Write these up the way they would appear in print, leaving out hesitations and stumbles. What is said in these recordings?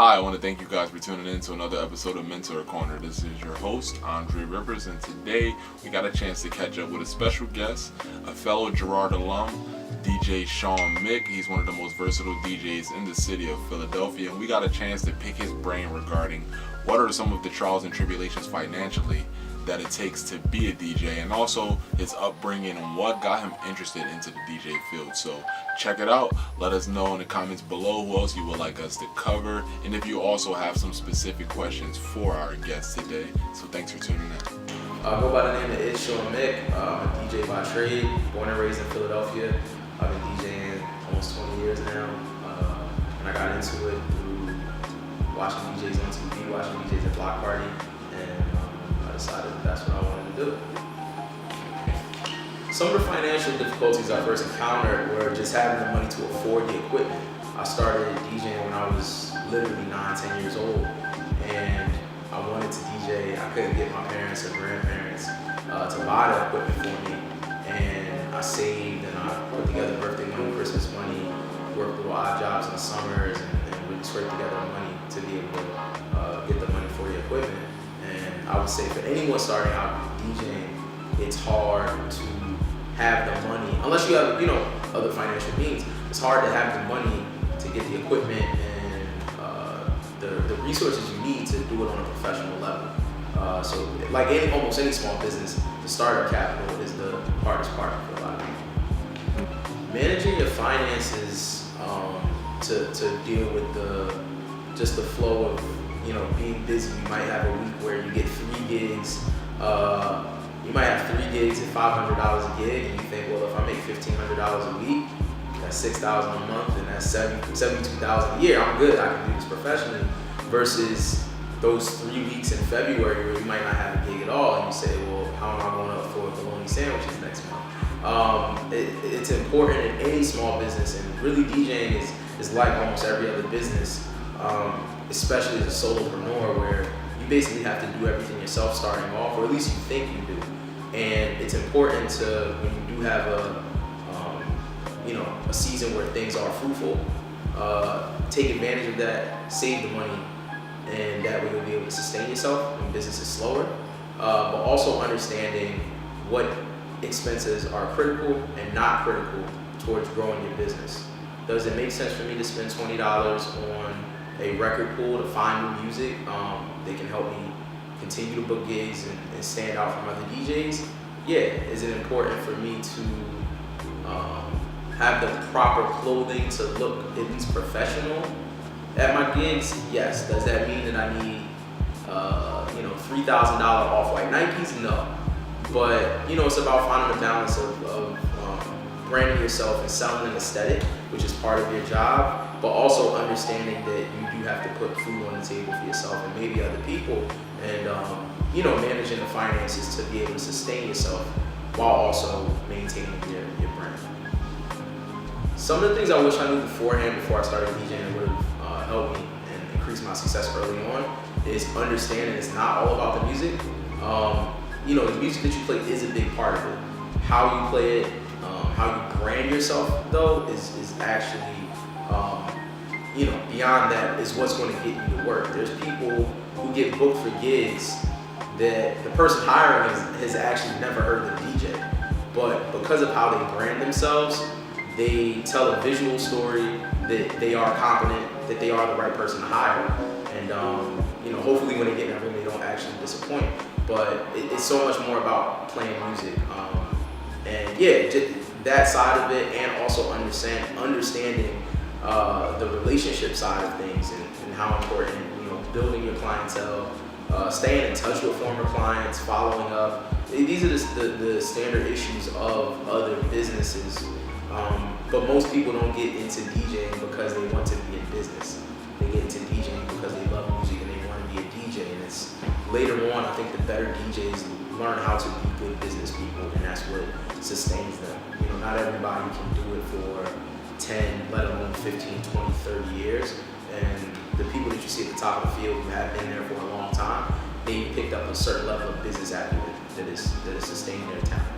Hi, I want to thank you guys for tuning in to another episode of Mentor Corner. This is your host, Andre Rivers, and today we got a chance to catch up with a special guest, a fellow Girard alum, DJ Sean Mick. He's one of the most versatile DJs in the city of Philadelphia, and we got a chance to pick his brain regarding what are some of the trials and tribulations financially that it takes to be a DJ, and also his upbringing and what got him interested into the DJ field. So check it out. Let us know in the comments below who else you would like us to cover, and if you also have some specific questions for our guest today. So thanks for tuning in. I go by the name of Sean Mick. I'm a DJ by trade, born and raised in Philadelphia. I've been DJing almost 20 years now, and I got into it through watching DJs on TV, watching DJs at Block Party, and I decided that's what I wanted to do. Some of the financial difficulties I first encountered were just having the money to afford the equipment. I started DJing when I was literally 9-10 years old, and I wanted to DJ. I couldn't get my parents or grandparents to buy the equipment for me, and I saved and I put together birthday money, Christmas money, worked little odd jobs in the summers, and really scraped together money to be able to get the money for the equipment. And I would say for anyone starting out DJing, it's hard to have the money, unless you have, other financial means. It's hard to have the money to get the equipment and the resources you need to do it on a professional level. So like almost any small business, the startup capital is the hardest part for a lot of people. Managing your finances to deal with the flow of being busy. You might have a week where you get 3 gigs. You might have 3 gigs at $500 a gig, and you think, well, if I make $1,500 a week, that's $6,000 a month, and that's $72,000 a year. I'm good. I can do this professionally. Versus those 3 weeks in February where you might not have a gig at all, and you say, well, how am I going to afford bologna sandwiches next month? It's important in any small business, and really DJing is like almost every other business. Especially as a solopreneur, where you basically have to do everything yourself starting off, or at least you think you do. And it's important to, when you do have a season where things are fruitful, take advantage of that, save the money, and that way you'll be able to sustain yourself when business is slower. But also understanding what expenses are critical and not critical towards growing your business. Does it make sense for me to spend $20 on a record pool to find new music that can help me continue to book gigs and stand out from other DJs? Yeah. Is it important for me to have the proper clothing to look at least professional at my gigs? Yes. Does that mean that I need $3,000 off-white Nikes? No. But it's about finding the balance of branding yourself and selling an aesthetic, which is part of your job, but also understanding that you do have to put food on the table for yourself and maybe other people, and managing the finances to be able to sustain yourself while also maintaining your brand. Some of the things I wish I knew beforehand before I started DJing that would have helped me and increased my success early on is understanding it's not all about the music. The music that you play is a big part of it. How you play it, how you brand yourself though is actually beyond that is what's going to get you to work. There's people who get booked for gigs that the person hiring has actually never heard the DJ, but because of how they brand themselves, they tell a visual story that they are competent, that they are the right person to hire, and hopefully when they get in that room they don't actually disappoint. But it's so much more about playing music, and just that side of it, and also understanding the relationship side of things and how important, building your clientele, staying in touch with former clients, following up. These are the standard issues of other businesses. But most people don't get into DJing because they want to be in business. They get into DJing because they love music and they want to be a DJ. And it's later on, I think the better DJs learn how to be good business people, and that's what sustains them. Not everybody can do it for 10, let alone 15, 20, 30 years. And the people that you see at the top of the field who have been there for a long time, they picked up a certain level of business acumen that is sustaining their talent.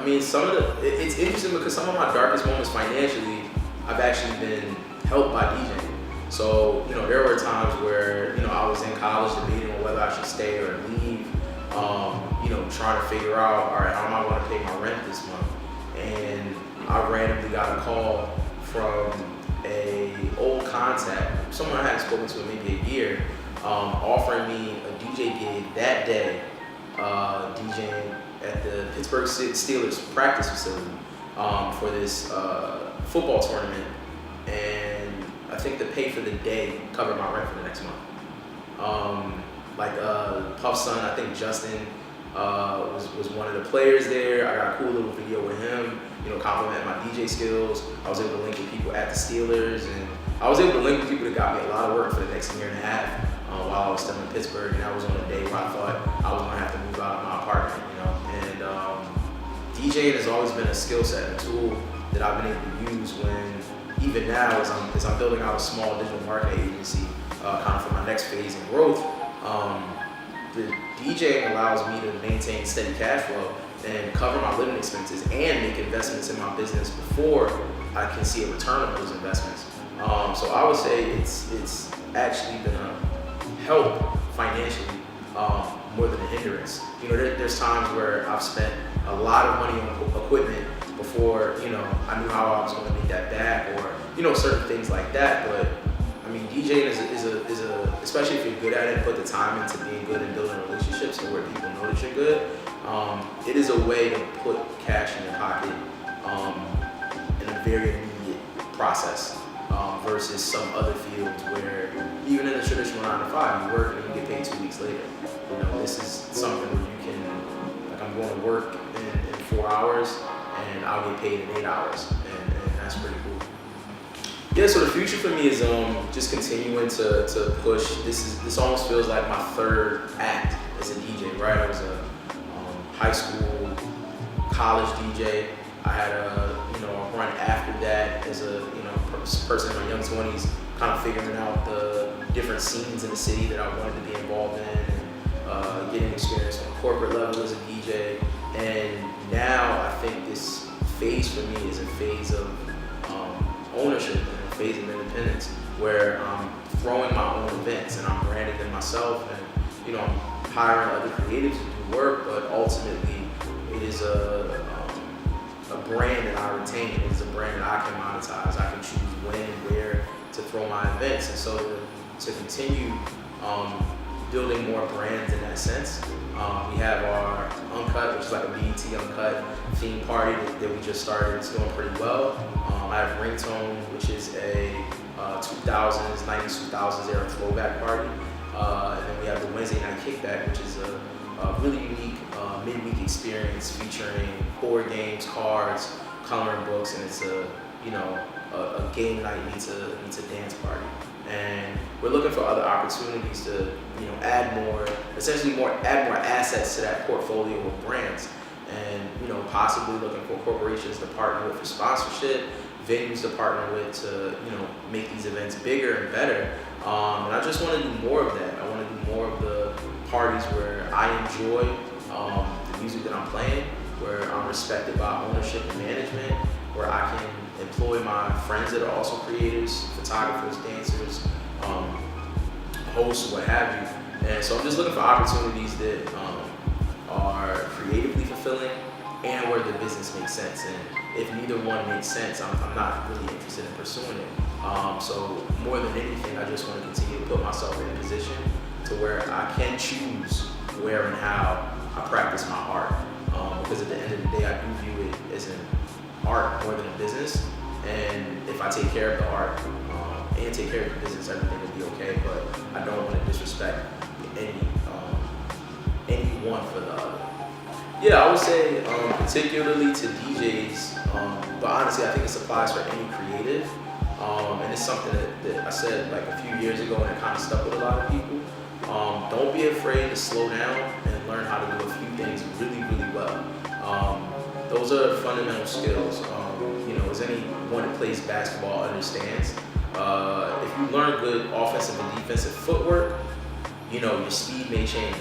It's interesting because some of my darkest moments financially, I've actually been helped by DJing. So, there were times where, I was in college debating on whether I should stay or leave, trying to figure out, all right, how am I going to pay my rent this month? And I randomly got a call from a old contact, someone I hadn't spoken to in maybe a year, offering me a DJ gig that day, DJing at the Pittsburgh Steelers practice facility for this football tournament. And I think the pay for the day covered my rent for the next month. Puff's son, I think Justin, was one of the players there. I got a cool little video with him, complimenting my DJ skills. I was able to link with people at the Steelers, and I was able to link with people that got me a lot of work for the next year and a half while I was still in Pittsburgh. And that was on a day where I thought I was gonna have to move out of my apartment, And DJing has always been a skill set, a tool that I've been able to use even now as I'm building out a small digital marketing agency, kind of for my next phase in growth. The DJing allows me to maintain steady cash flow and cover my living expenses and make investments in my business before I can see a return on those investments. So I would say it's actually been a help financially more than a hindrance. There's times where I've spent a lot of money on equipment before I knew how I was going to make that back, or certain things like that. But I mean, DJing is a especially if you're good at it and put the time into being good and building relationships and where people know that you're good, it is a way to put cash in your pocket in a very immediate process versus some other fields where even in the traditional 9 to 5, you work and you get paid 2 weeks later. This is something where you can, like, I'm going to work in 4 hours and I'll get paid in 8 hours, and that's pretty cool. Yeah, so the future for me is just continuing to push. This almost feels like my third act as a DJ, right? I was a high school, college DJ. I had a run after that as a person in my young 20s, kind of figuring out the different scenes in the city that I wanted to be involved in, and getting experience on a corporate level as a DJ. And now I think this phase for me is a phase of ownership and a phase of independence, where I'm throwing my own events and I'm branding them myself, and I'm hiring other creatives to do work, but ultimately it is a brand that I retain. It is a brand that I can monetize. I can choose when and where to throw my events, and so to continue building more brands in that sense. We have our Uncut, which is like a BET Uncut theme party that we just started. It's doing pretty well. I have Ringtone, which is a 90s, 2000s era throwback party. And then we have the Wednesday Night Kickback, which is a really unique midweek experience featuring board games, cards, coloring books, and it's a game night meets a dance party. And we're looking for other opportunities to add more assets to that portfolio of brands, and possibly looking for corporations to partner with for sponsorship, venues to partner with to make these events bigger and better. And I just want to do more of that. I want to do more of the parties where I enjoy the music that I'm playing, where I'm respected by ownership and management, where I can employ my friends that are also creators, photographers, dancers, hosts, what have you. And so I'm just looking for opportunities that are creatively fulfilling and where the business makes sense. And if neither one makes sense, I'm not really interested in pursuing it. So more than anything, I just want to continue to put myself in a position to where I can choose where and how I practice my art. Because at the end of the day, I do view it as an art more than a business. And if I take care of the art and take care of the business, everything will be okay. But I don't want to disrespect any one for the other. Yeah, I would say particularly to DJs, but honestly I think this applies for any creative. And it's something that I said like a few years ago, and it kind of stuck with a lot of people. Don't be afraid to slow down and learn how to do a few things really, really well. Those are fundamental skills. As anyone that plays basketball understands, if you learn good offensive and defensive footwork, your speed may change.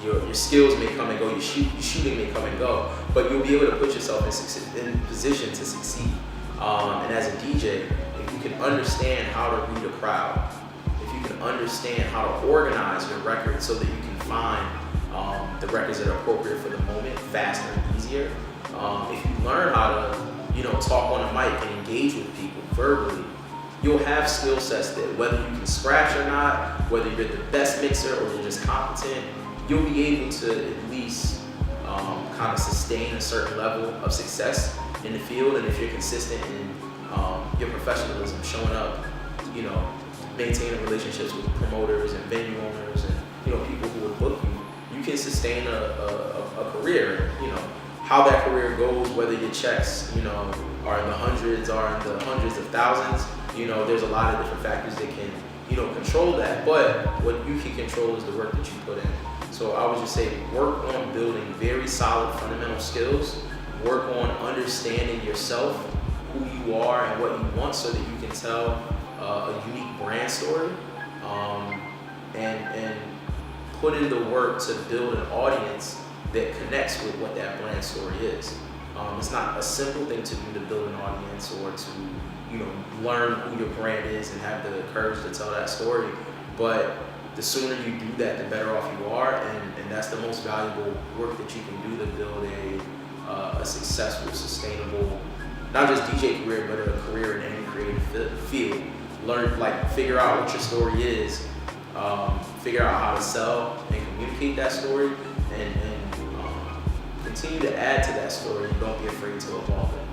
Your skills may come and go, your shooting may come and go, but you'll be able to put yourself in position to succeed. And as a DJ, if you can understand how to read a crowd, if you can understand how to organize your records so that you can find the records that are appropriate for the moment faster and easier, if you learn how to, talk on a mic and engage with people verbally, you'll have skill sets that whether you can scratch or not, whether you're the best mixer or you're just competent, you'll be able to at least kind of sustain a certain level of success in the field. And if you're consistent in your professionalism, showing up, maintaining relationships with promoters and venue owners and people who will book you, you can sustain a career. How that career goes, whether your checks are in the hundreds or in the hundreds of thousands, there's a lot of different factors that can control that. But what you can control is the work that you put in. So I would just say work on building very solid fundamental skills, work on understanding yourself, who you are and what you want, so that you can tell a unique brand story, and put in the work to build an audience that connects with what that brand story is. It's not a simple thing to do to build an audience or to learn who your brand is and have the courage to tell that story, but the sooner you do that, the better off you are, and that's the most valuable work that you can do to build a successful, sustainable, not just DJ career, but a career in any creative field. Figure out what your story is, figure out how to sell and communicate that story, and continue to add to that story, and don't be afraid to evolve it.